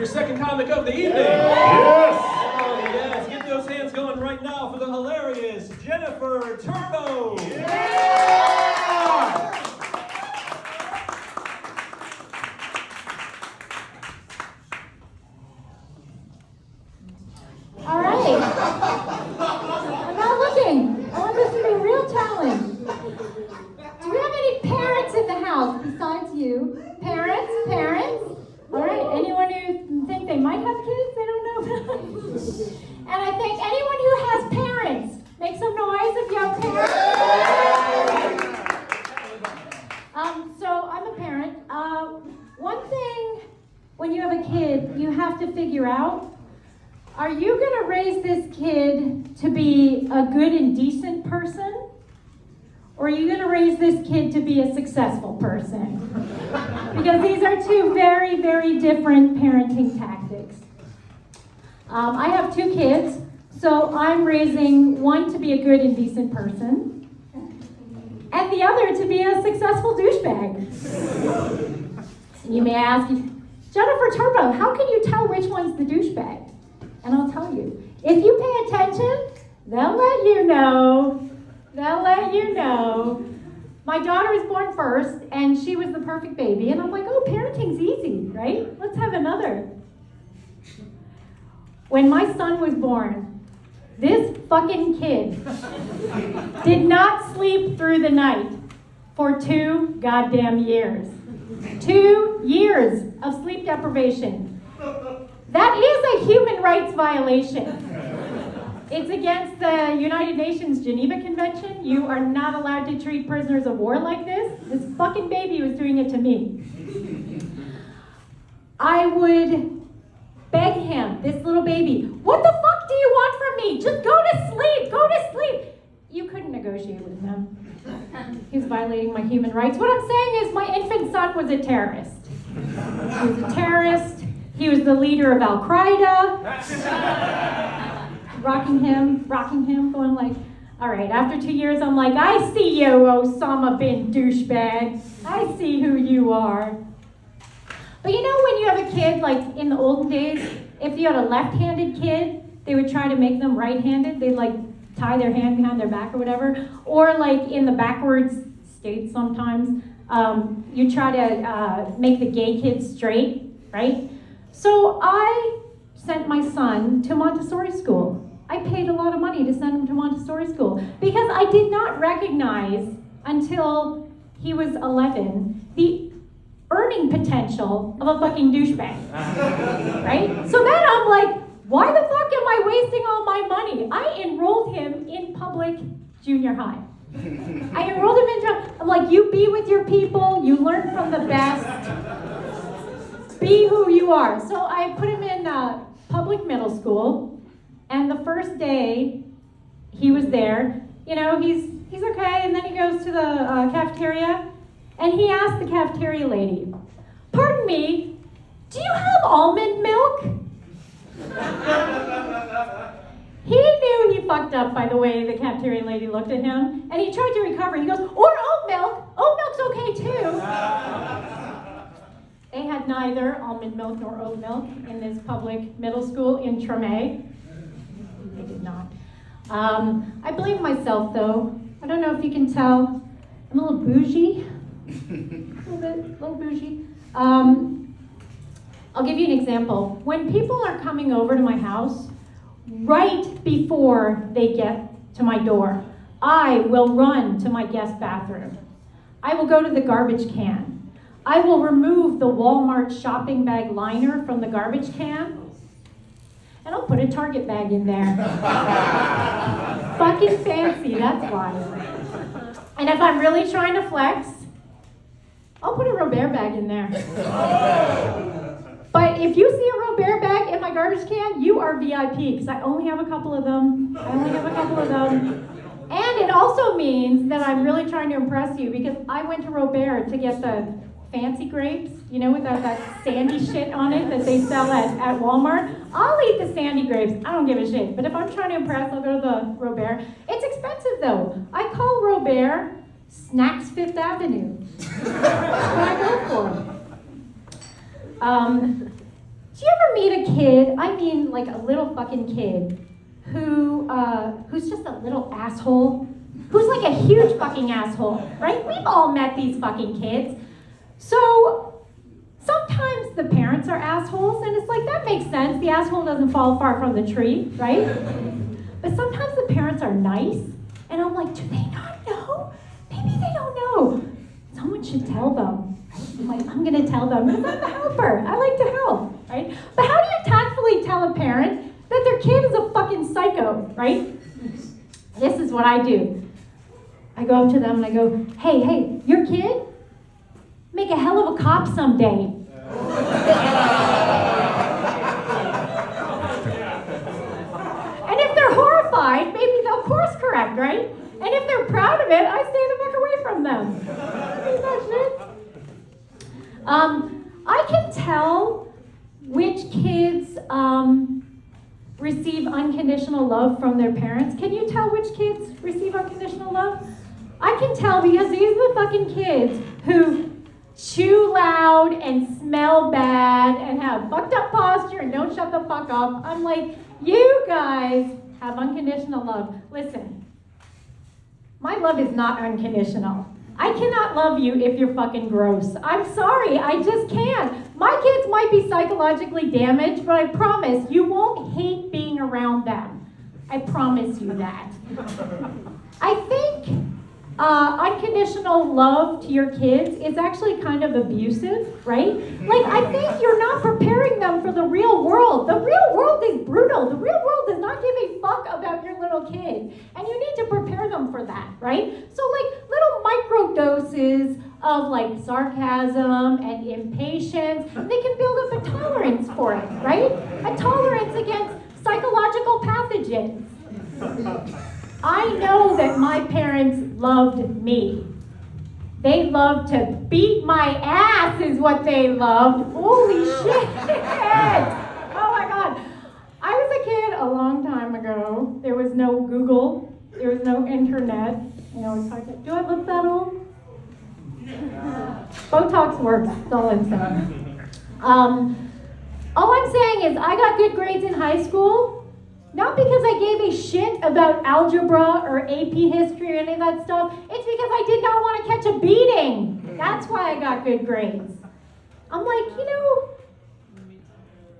your second comic of the evening. Yes! Oh, yes. Get those hands going right now for the hilarious Jennifer Turbo. Yeah! All right. I'm not looking. I want this to be a real challenge. Do we have any parents in the house besides you? Parents? Parents? All right. Anyone who think they might have kids? They don't know. And I think anyone who has parents, make some noise if you have parents. So I'm a parent. One thing when you have a kid, you have to figure out, are you going to raise this kid to be a good and decent person? Or are you going to raise this kid to be a successful person? Because these are two very, very different parenting tactics. I have two kids, so I'm raising one to be a good and decent person, and the other to be a successful douchebag. You may ask, Jennifer Turbo, how can you tell which one's the douchebag? And I'll tell you, if you pay attention, they'll let you know. They'll let you know. My daughter was born first, and she was the perfect baby. And I'm like, oh, parenting's easy, right? Let's have another. When my son was born, this fucking kid did not sleep through the night for 2 goddamn years. 2 years of sleep deprivation. That is a human rights violation. It's against the United Nations Geneva Convention. You are not allowed to treat prisoners of war like this. This fucking baby was doing it to me. I would beg him, this little baby, what the fuck do you want from me? Just go to sleep, go to sleep. You couldn't negotiate with him. He was violating my human rights. What I'm saying is my infant son was a terrorist. He was a terrorist. He was the leader of Al-Qaeda. Rocking him, going like, all right, after 2 years, I'm like, I see you, Osama bin douchebag. I see who you are. But you know when you have a kid, like in the olden days, if you had a left-handed kid, they would try to make them right-handed. They'd like tie their hand behind their back or whatever. Or like in the backwards states sometimes, you try to make the gay kids straight, right? So I sent my son to Montessori school. I paid a lot of money to send him to Montessori school because I did not recognize until he was 11 the earning potential of a fucking douchebag, right? So then I'm like, why the fuck am I wasting all my money? I enrolled him in public junior high. I enrolled him into, I'm like, you be with your people, you learn from the best, be who you are. So I put him in public middle school. And the first day he was there, you know, he's okay, and then he goes to the cafeteria, and he asked the cafeteria lady, pardon me, do you have almond milk? He knew he fucked up by the way the cafeteria lady looked at him, and he tried to recover. He goes, or oat milk. Oat milk's okay too. They had neither almond milk nor oat milk in this public middle school in Tremay. They did not. I blame myself though. I don't know if you can tell. I'm a little bougie. A little bougie. I'll give you an example. When people are coming over to my house, right before they get to my door, I will run to my guest bathroom. I will go to the garbage can. I will remove the Walmart shopping bag liner from the garbage can, and I'll put a Target bag in there. Fucking fancy, that's why. And if I'm really trying to flex, I'll put a Robert bag in there. But if you see a Robert bag in my garbage can, you are VIP, because I only have a couple of them. And it also means that I'm really trying to impress you, because I went to Robert to get the fancy grapes, you know, with that sandy shit on it that they sell at Walmart. I'll eat the sandy grapes. I don't give a shit. But if I'm trying to impress, I'll go to the Robert. It's expensive, though. I call Robert Snacks Fifth Avenue. That's what I go for. Do you ever meet a kid, I mean like a little fucking kid, who's just a little asshole, who's like a huge fucking asshole, right? We've all met these fucking kids. So sometimes the parents are assholes, and it's like, that makes sense. The asshole doesn't fall far from the tree, right? But sometimes the parents are nice, and I'm like, do they not know? Maybe they don't know. Someone should tell them. I'm like, I'm gonna tell them, because I'm a helper. I like to help, right? But how do you tactfully tell a parent that their kid is a fucking psycho, right? This is what I do. I go up to them and I go, hey, your kid? Make a hell of a cop someday. And if they're horrified, maybe they'll course correct, right? And if they're proud of it, I stay the fuck away from them. Isn't that shit? I can tell which kids receive unconditional love from their parents. Can you tell which kids receive unconditional love? I can tell because these are the fucking kids who chew loud and smell bad and have fucked up posture and don't shut the fuck up. I'm like, you guys have unconditional love. Listen, my love is not unconditional. I cannot love you if you're fucking gross. I'm sorry, I just can't. My kids might be psychologically damaged, but I promise you won't hate being around them. I promise you that. I think unconditional love to your kids is actually kind of abusive, right? Like, I think you're not preparing them for the real world. The real world is brutal. The real world does not give a fuck about your little kid. And you need to prepare them for that, right? So, like, little micro doses of, like, sarcasm and impatience, they can build up a tolerance for it, right? A tolerance against psychological pathogens. I know that my parents loved me. They loved to beat my ass is what they loved. Holy shit! Oh my God. I was a kid a long time ago. There was no Google. There was no internet. You know, do I look that old? Botox works. That's all I'm saying. All I'm saying is I got good grades in high school. Not because I gave a shit about algebra or AP history or any of that stuff. It's because I did not want to catch a beating. That's why I got good grades. I'm like,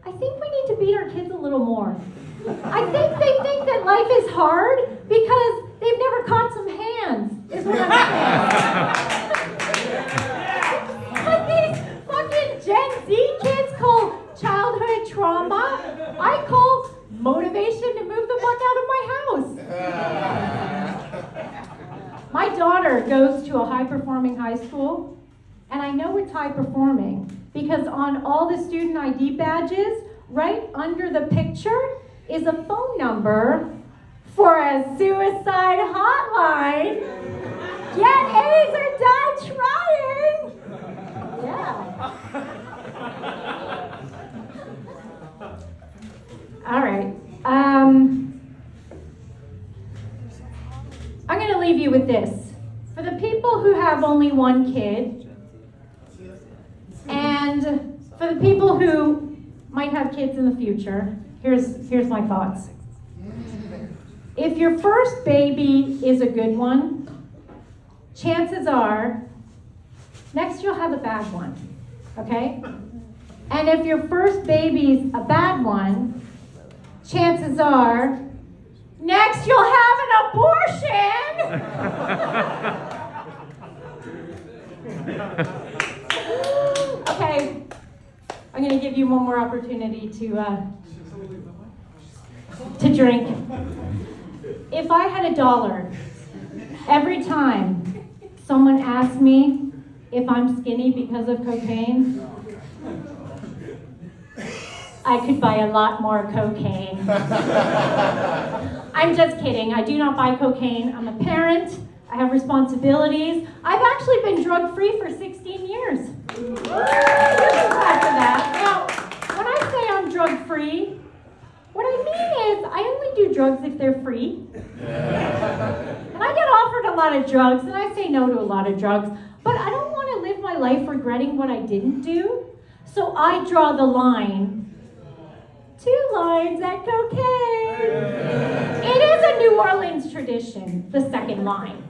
I think we need to beat our kids a little more. I think they think that life is hard because they've never caught some hands, is what I'm saying. Like these fucking Gen Z kids call childhood trauma, I call motivation to move the fuck out of my house. My daughter goes to a high-performing high school, and I know it's high-performing because on all the student ID badges, right under the picture is a phone number for a suicide hotline. Get A's or die trying. Yeah. All right. I'm going to leave you with this. For the people who have only one kid, and for the people who might have kids in the future, here's my thoughts. If your first baby is a good one, chances are next you'll have a bad one, okay? And if your first baby's a bad one, chances are next you'll have an abortion. Okay, I'm going to give you one more opportunity to drink. If I had $1 every time someone asked me if I'm skinny because of cocaine, I could buy a lot more cocaine. I'm just kidding. I do not buy cocaine. I'm a parent. I have responsibilities. I've actually been drug-free for 16 years. After that. Now, when I say I'm drug-free, what I mean is I only do drugs if they're free. And I get offered a lot of drugs, and I say no to a lot of drugs, but I don't want to live my life regretting what I didn't do. So I draw the line 2 lines at cocaine. It is a New Orleans tradition, the second line.